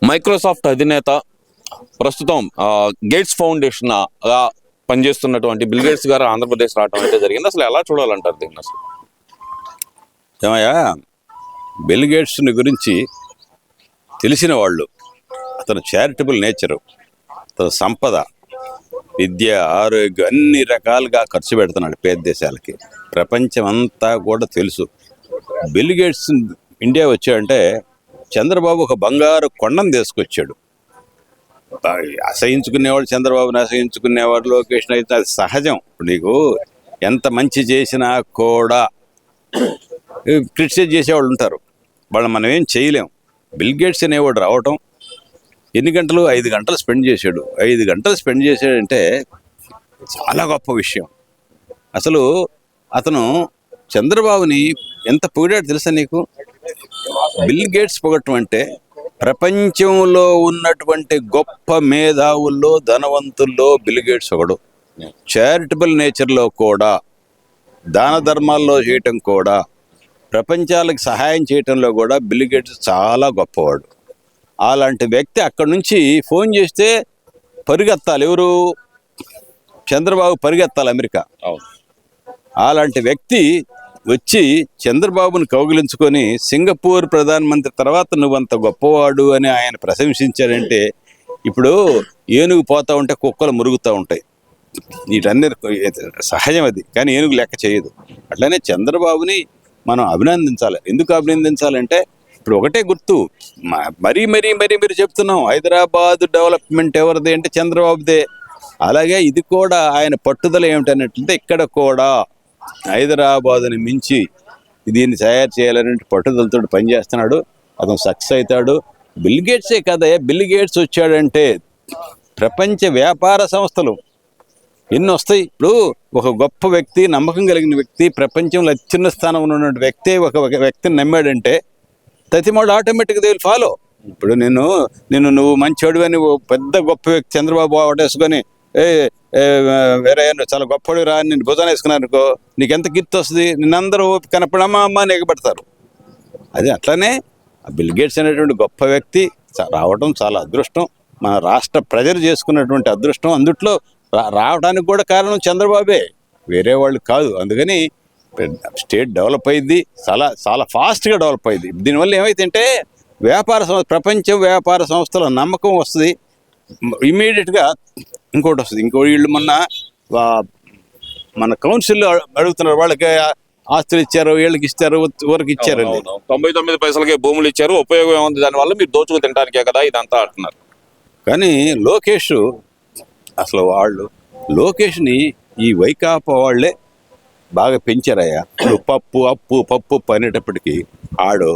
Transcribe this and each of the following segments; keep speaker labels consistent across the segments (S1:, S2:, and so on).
S1: Microsoft అధినేత ప్రస్తుతం gates foundation గా పనిచేస్తున్నటువంటి బిల్ గేట్స్ గారు ఆంధ్రప్రదేశ్ రావడం అయితే జరిగింది. అసలు ఎలా చూడాలంటారు దీన్ని? అసలు
S2: ఏమయ్యా, బిల్ గేట్స్ని గురించి తెలిసిన వాళ్ళు, అతను చారిటబుల్ నేచరు, అతను సంపద, విద్య, ఆరోగ్యం అన్ని రకాలుగా ఖర్చు పెడుతున్నాడు పేద దేశాలకి. ప్రపంచం అంతా కూడా తెలుసు. బిల్ గేట్స్ ఇండియా వచ్చాడంటే చంద్రబాబు ఒక బంగారు కొండను తీసుకొచ్చాడు. అసహించుకునేవాళ్ళు చంద్రబాబుని, అసహించుకునేవాడు లోకేష్ అయితే అది సహజం. నీకు ఎంత మంచి చేసినా కూడా క్రిటిసైజ్ చేసేవాళ్ళు ఉంటారు. వాళ్ళు మనం ఏం చేయలేం. బిల్ గేట్స్ అనేవాడు రావటం ఎన్ని గంటలు? 5 గంటలు స్పెండ్ చేశాడు. 5 గంటలు స్పెండ్ చేశాడంటే చాలా గొప్ప విషయం. అసలు అతను చంద్రబాబుని ఎంత పొగిడాడు తెలుసా నీకు? బిల్ గేట్స్ పొగట్టం అంటే ప్రపంచంలో ఉన్నటువంటి గొప్ప మేధావుల్లో, ధనవంతుల్లో బిల్ గేట్స్ ఒకడు. చారిటబుల్ నేచర్లో కూడా, దాన ధర్మాల్లో చేయటం కూడా, ప్రపంచాలకు సహాయం చేయటంలో కూడా బిల్ గేట్స్ చాలా గొప్పవాడు. అలాంటి వ్యక్తి అక్కడి నుంచి ఫోన్ చేస్తే పరిగెత్తాలి. ఎవరు? చంద్రబాబు పరిగెత్తాలి అమెరికా. అలాంటి వ్యక్తి వచ్చి చంద్రబాబుని కౌగిలించుకొని సింగపూర్ ప్రధానమంత్రి తర్వాత నువ్వంత గొప్పవాడు అని ఆయన ప్రశంసించాడంటే, ఇప్పుడు ఏనుగు పోతూ ఉంటే కుక్కలు మురుగుతూ ఉంటాయి. వీటన్నీ సహజం అది, కానీ ఏనుగు లెక్క చేయదు. అట్లనే చంద్రబాబుని మనం అభినందించాలి. ఎందుకు అభినందించాలంటే ఇప్పుడు ఒకటే గుర్తు, మరీ మీరు చెప్తున్నాం, హైదరాబాద్ డెవలప్మెంట్ ఎవరిది అంటే చంద్రబాబుదే. అలాగే ఇది కూడా ఆయన పట్టుదల ఏమిటన్నట్లయితే ఇక్కడ కూడా హైదరాబాదుని మించి దీన్ని తయారు చేయాలనే పట్టుదలతో పనిచేస్తున్నాడు. అతను సక్సెస్ అవుతాడు. బిల్ గేట్సే కదయ్యా, బిల్ గేట్స్ వచ్చాడంటే ప్రపంచ వ్యాపార సంస్థలు ఎన్ని వస్తాయి. ఇప్పుడు ఒక గొప్ప వ్యక్తి, నమ్మకం కలిగిన వ్యక్తి, ప్రపంచంలో అత్యున్న స్థానంలో ఉన్న వ్యక్తి ఒక వ్యక్తిని నమ్మాడంటే ప్రతిమాడు ఆటోమేటిక్గా దే విల్ ఫాలో. ఇప్పుడు నువ్వు మంచోడు అని పెద్ద గొప్ప వ్యక్తి చంద్రబాబు ఆటేసుకొని వేరే చాలా గొప్పడు రా నేను భుజాన్ని వేసుకున్నాను అనుకో, నీకెంత కీర్తి వస్తుంది? నిన్నందరూ కనపడమ్మా అని ఎగబడతారు. అది అట్లనే బిల్ గేట్స్ అనేటువంటి గొప్ప వ్యక్తి రావడం చాలా అదృష్టం. మన రాష్ట్ర ప్రజలు చేసుకున్నటువంటి అదృష్టం. అందుట్లో రావడానికి కూడా కారణం చంద్రబాబే, వేరే వాళ్ళు కాదు. అందుకని స్టేట్ డెవలప్ అయింది, చాలా ఫాస్ట్గా డెవలప్ అయింది. దీనివల్ల ఏమైందంటే ప్రపంచ వ్యాపార సంస్థల నమ్మకం వస్తుంది. ఇమీడియట్గా ఇంకోటి వస్తుంది. వీళ్ళు మన కౌన్సిల్లో అడుగుతున్నారు, వాళ్ళకి ఆస్తులు ఇచ్చారు, వీళ్ళకి ఇస్తారు, ఊరికి ఇచ్చారు.
S1: 99 పైసలకే భూములు ఇచ్చారు, ఉపయోగం ఏముంది దానివల్ల? మీరు దోచుకు తినడానికే కదా ఇదంతా అంటున్నారు.
S2: కానీ లోకేష్ని ఈ వైకాపా వాళ్ళే బాగా పెంచారయ్యా. పప్పు అనేటప్పటికీ ఆడు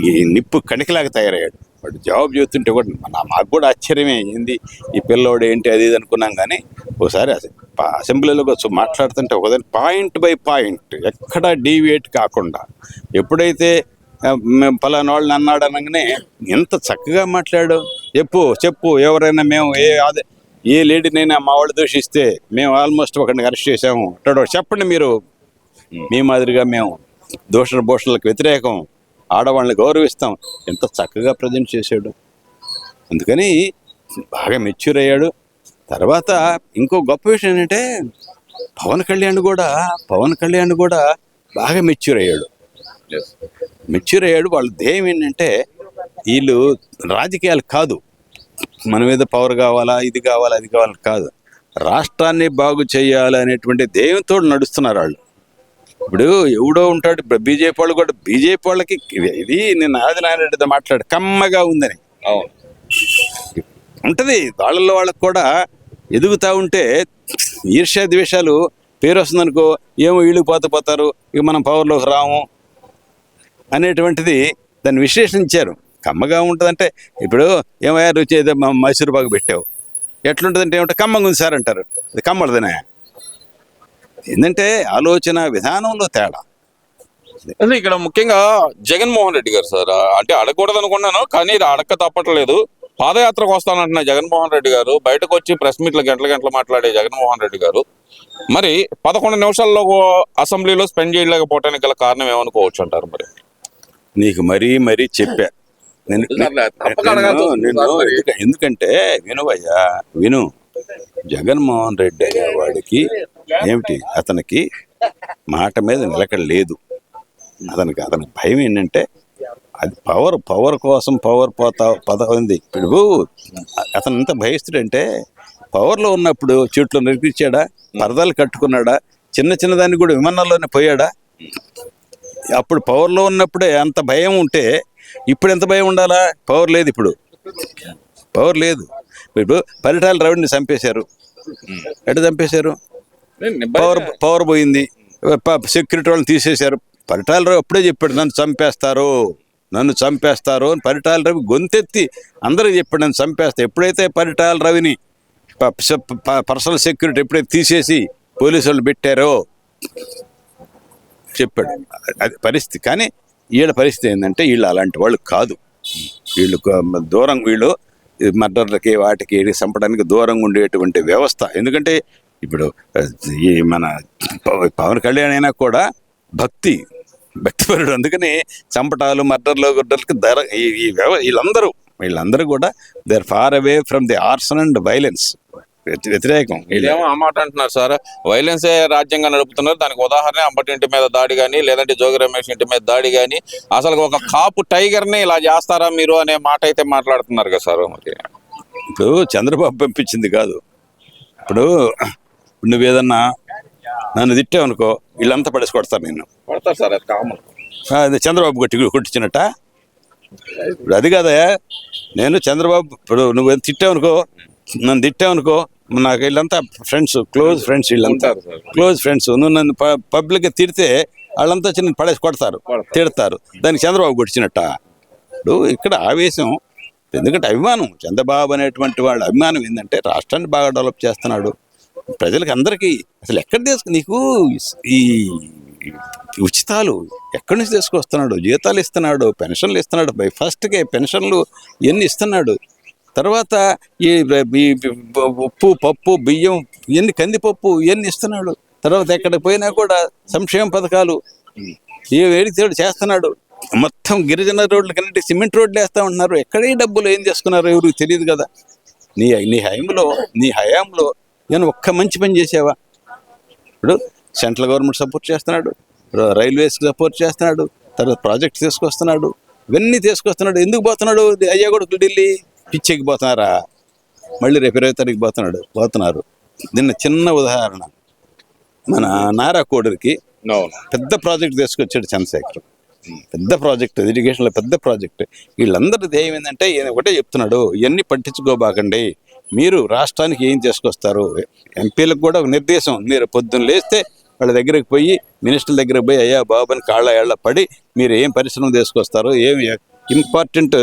S2: ఈ నిప్పు కణికలాగా తయారయ్యాడు. వాడు జవాబు చెబుతుంటే కూడా మాకు కూడా ఆశ్చర్యమే, ఏంది ఈ పిల్లోడు ఏంటి అది ఇది అనుకున్నాం. కానీ ఒకసారి అసెంబ్లీలో మాట్లాడుతుంటే ఒకదాని పాయింట్ బై పాయింట్ ఎక్కడా డీవియేట్ కాకుండా, ఎప్పుడైతే పలానా వాళ్ళని అన్నాడు అనగానే ఎంత చక్కగా మాట్లాడు. చెప్పు ఎవరైనా మేము ఏ లేడీనైనా మా వాళ్ళు దూషిస్తే మేము ఆల్మోస్ట్ ఒకరిని అరెస్ట్ చేసాము అంటాడు. చెప్పండి మీరు, మీ మాదిరిగా మేము భూషణలకు వ్యతిరేకం, ఆడవాళ్ళని గౌరవిస్తాం. ఎంత చక్కగా ప్రజెంట్ చేశాడు. అందుకని బాగా మెచ్యూర్ అయ్యాడు. తర్వాత ఇంకో గొప్ప విషయం ఏంటంటే పవన్ కళ్యాణ్ కూడా బాగా మెచ్యూర్ అయ్యాడు. వాళ్ళ ధ్యేయం ఏంటంటే వీళ్ళు రాజకీయాలు కాదు, మన మీద పవర్ కావాలా, ఇది కావాలా, అది కావాలని కాదు, రాష్ట్రాన్ని బాగు చేయాలి అనేటువంటి ధ్యేయంతో నడుస్తున్నారు వాళ్ళు. ఇప్పుడు ఎవడో ఉంటాడు, బీజేపీ వాళ్ళు కూడా, బీజేపీ వాళ్ళకి ఇది నేను ఆదినారాయణతో మాట్లాడు కమ్మగా ఉందని ఉంటుంది. వాళ్ళకి కూడా ఎదుగుతూ ఉంటే ఈర్ష్యా ద్వేషాలు పేరు వస్తుందనుకో, ఏమో వీళ్ళకి పోతారు, ఇక మనం పవర్లోకి రాము అనేటువంటిది దాన్ని విశ్లేషించారు. కమ్మగా ఉంటుందంటే ఇప్పుడు ఏమయ్యా రుచి ఏదో మైసూరు బాగా పెట్టావు, ఎట్లుంటుందంటే ఏమంటే కమ్మగా ఉంది సార్ అంటారు. అది కమ్మడదనే. ఏంటంటే ఆలోచన విధానంలో తేడా.
S1: అంటే ఇక్కడ ముఖ్యంగా జగన్మోహన్ రెడ్డి గారు సార్, అంటే అడగకూడదు అనుకున్నాను, కానీ ఇది అడక్క తప్పట్లేదు. పాదయాత్రకు వస్తానంటున్న జగన్మోహన్ రెడ్డి గారు, బయటకు వచ్చి ప్రెస్ మీట్లు గంటలు మాట్లాడే జగన్మోహన్ రెడ్డి గారు మరి 11 నిమిషాల్లో అసెంబ్లీలో స్పెండ్ చేయలేకపోవటానికి గల కారణం ఏమనుకోవచ్చు అంటారు? మరి
S2: నీకు మరీ చెప్పా,
S1: తప్పక అడగాల్సి వస్తుంది
S2: నిన్ను
S1: సార్ మరి.
S2: ఎందుకంటే వినువయ్యా విను, జగన్మోహన్ రెడ్డి అనేవాడికి ఏమిటి, అతనికి మాట మీద నిలకడ లేదు. అతనికి భయం ఏంటంటే అది పవర్ కోసం పదవింది. ఇప్పుడు అతను ఎంత భయస్తుడంటే పవర్లో ఉన్నప్పుడు చెట్లు నరికిచ్చాడా, పరదాలు కట్టుకున్నాడా, చిన్న దాన్ని కూడా విమానాల్లోనే పోయాడా? అప్పుడు పవర్లో ఉన్నప్పుడే అంత భయం ఉంటే ఇప్పుడు ఎంత భయం ఉండాలా? పవర్ లేదు, ఇప్పుడు పవర్ లేదు. ఇప్పుడు పరిటాల రవిని చంపేశారు. ఎట్లా చంపేశారు? పవర్ పోయింది, సెక్యూరిటీ వాళ్ళని తీసేశారు. పరిటాల రవి అప్పుడే చెప్పాడు నన్ను చంపేస్తారు అని. పరిటాల రవి గొంతెత్తి అందరికి చెప్పాడు నన్ను చంపేస్తా. ఎప్పుడైతే పరిటాల రవిని పర్సనల్ సెక్యూరిటీ ఎప్పుడైతే తీసేసి పోలీసు వాళ్ళు పెట్టారో చెప్పాడు. అది పరిస్థితి. కానీ వీళ్ళ పరిస్థితి ఏంటంటే వీళ్ళు అలాంటి వాళ్ళు కాదు. వీళ్ళు దూరం, వీళ్ళు మర్డర్లకి వాటికి చంపడానికి దూరంగా ఉండేటువంటి వ్యవస్థ. ఎందుకంటే ఇప్పుడు ఈ మన పవన్ కళ్యాణ్ అయినా కూడా భక్తిపరుడు. అందుకని చంపటాలు, మర్డర్లకి వీళ్ళందరూ కూడా they are far away from the arson and violence. వ్యతిరేకం.
S1: వీళ్ళేమో ఆ మాట అంటున్నారు సార్, వైలెన్సే రాజ్యంగా నడుపుతున్నారు. దానికి ఉదాహరణ అంబటి ఇంటి మీద దాడి కానీ, లేదంటే జోగి రమేష్ ఇంటి మీద దాడి కానీ. అసలు ఒక కాపు టైగర్ ని ఇలా చేస్తారా మీరు అనే మాట అయితే మాట్లాడుతున్నారు కదా సార్. మరి
S2: ఇప్పుడు చంద్రబాబు పంపించింది కాదు. ఇప్పుడు నువ్వేదన్నా నన్ను తిట్టావనుకో వీళ్ళంతా పడేసి కొడతారు నిన్ను.
S1: కొడతారు సార్, అది కామన్.
S2: అది చంద్రబాబు కొట్టించినట్ట. ఇప్పుడు అది కాదా, నేను చంద్రబాబు, ఇప్పుడు నువ్వు తిట్టావనుకో, నన్ను తిట్టావనుకో, నాకు వీళ్ళంతా ఫ్రెండ్స్, క్లోజ్ ఫ్రెండ్స్, వీళ్ళంతా క్లోజ్ ఫ్రెండ్స్. నువ్వు నన్ను పబ్లిక్గా తిడితే వాళ్ళంతా వచ్చి నేను పడేసి కొడతారు, తిడతారు. దానికి చంద్రబాబు కొట్టినట్ట. ఇప్పుడు ఇక్కడ ఆవేశం, ఎందుకంటే అభిమానం. చంద్రబాబు అనేటువంటి వాళ్ళ అభిమానం ఏంటంటే రాష్ట్రాన్ని బాగా డెవలప్ చేస్తున్నాడు, ప్రజలకు అందరికీ. అసలు ఎక్కడ నీకు ఈ ఉచితాలు ఎక్కడి నుంచి తీసుకొస్తున్నాడు? జీతాలు ఇస్తున్నాడు, పెన్షన్లు ఇస్తున్నాడు. ఫస్ట్కే పెన్షన్లు ఎన్ని ఇస్తున్నాడు. తర్వాత ఈ ఉప్పు, పప్పు, బియ్యం, ఎన్ని కందిపప్పు ఇవన్నీ ఇస్తున్నాడు. తర్వాత ఎక్కడికి పోయినా కూడా సంక్షేమ పథకాలు ఏడితేడు చేస్తున్నాడు. మొత్తం గిరిజన రోడ్లు కన్నా సిమెంట్ రోడ్లు వేస్తూ ఉంటున్నారు. ఎక్కడే డబ్బులు ఏం చేసుకున్నారో ఎవరికి తెలియదు కదా. నీ హయాంలో నేను ఒక్క మంచి పని చేసావా? ఇప్పుడు సెంట్రల్ గవర్నమెంట్ సపోర్ట్ చేస్తున్నాడు, రైల్వేస్కి సపోర్ట్ చేస్తున్నాడు, తర్వాత ప్రాజెక్ట్స్ తీసుకొస్తున్నాడు, ఇవన్నీ తీసుకొస్తున్నాడు. ఎందుకు పోతున్నాడు? అయ్యా కొడుకులు ఢిల్లీ పిచ్చెక్కి పోతున్నారా? మళ్ళీ రేపు 20 తారీఖు పోతున్నారు. నిన్న చిన్న ఉదాహరణ, మన నారా కోడరికి పెద్ద ప్రాజెక్ట్ తీసుకొచ్చాడు చంద్రశేఖర్. పెద్ద ప్రాజెక్ట్, ఎడ్యుకేషన్లో పెద్ద ప్రాజెక్ట్. వీళ్ళందరూ ధ్యేయం ఏంటంటే ఈయన ఒకటే చెప్తున్నాడు, ఇవన్నీ పట్టించుకోబాకండి, మీరు రాష్ట్రానికి ఏం తీసుకొస్తారు. ఎంపీలకు కూడా ఒక నిర్దేశం, మీరు పొద్దున్న లేస్తే వాళ్ళ దగ్గరికి పోయి, మినిస్టర్ల దగ్గరికి పోయి, అయ్యా బాబుని కాళ్ళ ఏళ్ళ పడి మీరు ఏం పరిశ్రమ తీసుకొస్తారు, ఏం ఇంపార్టెంట్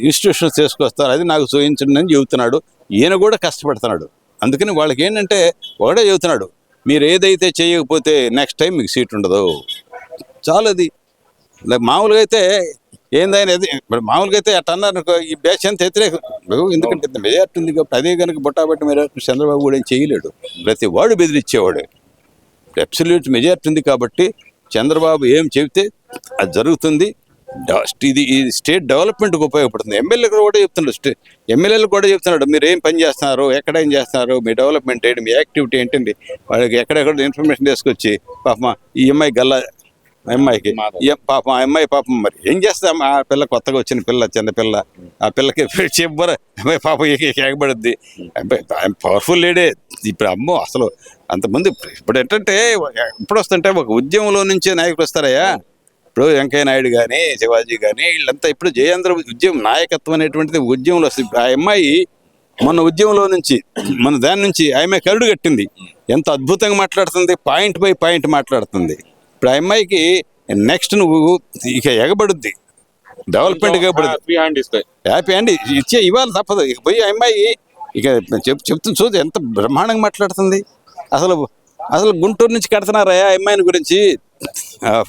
S2: ఇన్స్టిట్యూషన్స్ తీసుకొస్తారు, అది నాకు చూపించండి అని చెబుతున్నాడు. ఈయన కూడా కష్టపడుతున్నాడు. అందుకని వాళ్ళకి ఏంటంటే ఒకటే చెబుతున్నాడు, మీరు ఏదైతే చేయకపోతే నెక్స్ట్ టైం మీకు సీట్ ఉండదు. చాలు. అది మామూలుగా అయితే ఏందైనా ఇప్పుడు మామూలుగా అయితే అట్లా అన్నారు ఈ బ్యాచ్ అంతా వ్యతిరేకం. ఎందుకంటే మెజార్టీ ఉంది కాబట్టి. అదే కనుక బొట్టాబట్టి మెజార్టీ చంద్రబాబు కూడా ఏం చేయలేడు. ప్రతి వాడు బెదిరించేవాడు. అబ్సల్యూట్ మెజార్టీ ఉంది కాబట్టి చంద్రబాబు ఏం చెబితే అది జరుగుతుంది. ఇది స్టేట్ డెవలప్మెంట్కి ఉపయోగపడుతుంది. ఎమ్మెల్యేలు కూడా చెప్తున్నాడు, మీరు ఏం పని చేస్తున్నారు, ఎక్కడ ఏం చేస్తున్నారు, మీ డెవలప్మెంట్ ఏంటి, మీ యాక్టివిటీ ఏంటండి. వాళ్ళకి ఎక్కడెక్కడ ఇన్ఫర్మేషన్ తీసుకొచ్చి పాపం ఈ అమ్మాయికి పాపం మరి ఏం చేస్తాం, ఆ పిల్ల కొత్తగా వచ్చిన పిల్ల, చిన్నపిల్ల, ఆ పిల్లకి చెప్పరు అమ్మాయి పాపం ఎగబడుద్ది. పవర్ఫుల్ లేడే ఇప్పుడు. అమ్మో అసలు అంతమంది. ఇప్పుడు ఏంటంటే ఇప్పుడు వస్తుంటే ఒక ఉద్యమంలో నుంచే నాయకులు వస్తారయ్యా. ఇప్పుడు వెంకయ్య నాయుడు కానీ, శివాజీ కానీ, వీళ్ళంతా ఇప్పుడు జయాంధ్ర ఉద్యమం నాయకత్వం అనేటువంటిది ఉద్యమంలో వస్తుంది. ఆ అమ్మాయి మన ఉద్యమంలో నుంచి, మన దాని నుంచి ఆమె కరుడు కట్టింది. ఎంత అద్భుతంగా మాట్లాడుతుంది, పాయింట్ బై పాయింట్ మాట్లాడుతుంది. ఇప్పుడు ఆ అమ్మాయికి నెక్స్ట్ నువ్వు ఇక ఎగబడుద్ది, డెవలప్మెంట్ ఎగబడుద్ది. హ్యాపీ హ్యాండ్ ఇవ్వాలి తప్పదు. ఇక పోయి ఆ అమ్మాయి ఇక చెప్తుంది, చూసి ఎంత బ్రహ్మాండంగా మాట్లాడుతుంది. అసలు గుంటూరు నుంచి కడుతున్నారా ఆ అమ్మాయిని గురించి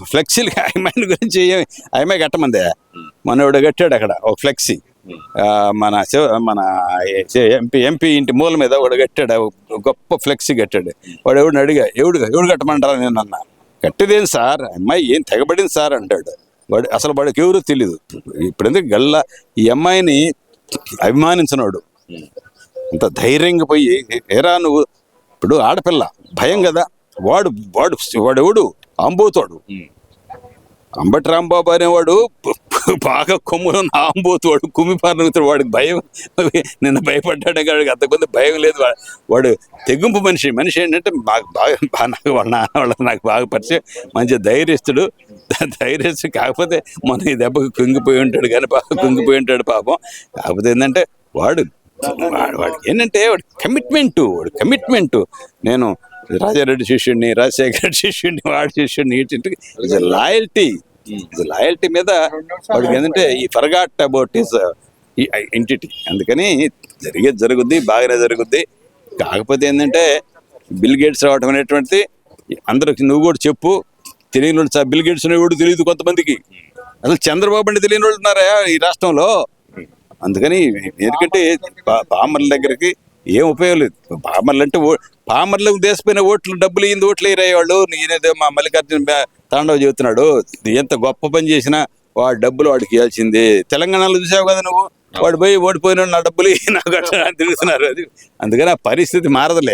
S2: ఫ్లెక్సీలు? ఆ అమ్మాయిని గురించి ఆ అమ్మాయి కట్టమందే. మనోడు కట్టాడు అక్కడ ఒక ఫ్లెక్సీ, మన ఎంపీ ఇంటి మూల మీద వాడు కట్టాడు, గొప్ప ఫ్లెక్సీ కట్టాడు. వాడు ఎవడిని అడిగా, ఎవడు కట్టమంటారా నేను అన్నా. కట్టేదేం సార్, అమ్మాయి ఏం తెగబడింది సార్ అంటాడు. వాడికి ఎవరో తెలీదు. ఇప్పుడు ఎందుకు గల్లా ఈ అమ్మాయిని అభిమానించినాడు అంత ధైర్యంగా పోయి, ఏరా నువ్వు, ఇప్పుడు ఆడపిల్ల భయం కదా, వాడెవడు అంబోతాడు, అంబటి రాంబాబు అనేవాడు బాగా కొమ్ములో నా అంబోతువాడు, కుమ్మిపారనుతాడు, వాడికి భయం. నిన్న భయపడ్డాడు కాడికి, అంతకుముందు భయం లేదు. వాడు తెగింపు మనిషి ఏంటంటే నాకు బాగా నాకు వాళ్ళ నాన్న వాళ్ళ నాకు బాగా పరిచయం, మంచి ధైర్యస్తుడు. కాకపోతే మన ఈ దెబ్బకు కుంగిపోయి ఉంటాడు, కానీ బాగా కుంగిపోయి ఉంటాడు పాపం. కాకపోతే ఏంటంటే వాడికి ఏంటంటే వాడి కమిట్మెంటు నేను రాజారెడ్డి శిష్యుడిని, రాజశేఖర రెడ్డి శిష్యుడిని, వాడి శిష్యుడిని, ఇట్స్ లాయల్టీ మీద వాడికి ఏంటంటే ఈ ఫర్గాట్ అబౌట్ హిస్ ఎంటిటీ. అందుకని జరుగుద్ది, బాగానే జరుగుద్ది. కాకపోతే ఏంటంటే బిల్ గేట్స్ రావటం అనేటువంటిది అందరికి నువ్వు కూడా చెప్పు, తెలియని వాళ్ళు బిల్ గేట్స్ కూడా తెలియదు కొంతమందికి, అసలు చంద్రబాబు అంటే తెలియని వాళ్ళు ఉన్నారా ఈ రాష్ట్రంలో. అందుకని ఎందుకంటే పామర్ల దగ్గరికి ఏం ఉపయోగం లేదు. పామర్లు అంటే పామర్లకు దేశపోయిన డబ్బులు ఇయ్యింది ఓట్లు వేయరాయేవాళ్ళు. నేనేదో మా మల్లికార్జున తాండవ చెబుతున్నాడు, ఎంత గొప్ప పని చేసినా వాడి డబ్బులు వాడికి ఇవ్వాల్సిందే. తెలంగాణలో చూసావు కదా నువ్వు, వాడు పోయి ఓడిపోయిన నా డబ్బులు నాకు తిరుగుతున్నారు. అందుకని ఆ పరిస్థితి మారదులే.